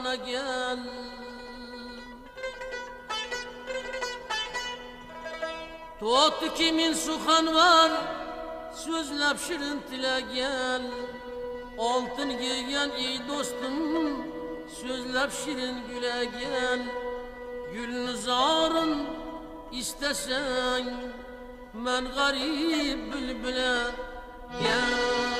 bana gel. To'tu kimin suhan var, sözlep şirin tile gel. Altın giygen ey dostum, sözlep şirin güle gel. Gülünü zarın istesen, men garip bülbüle gel.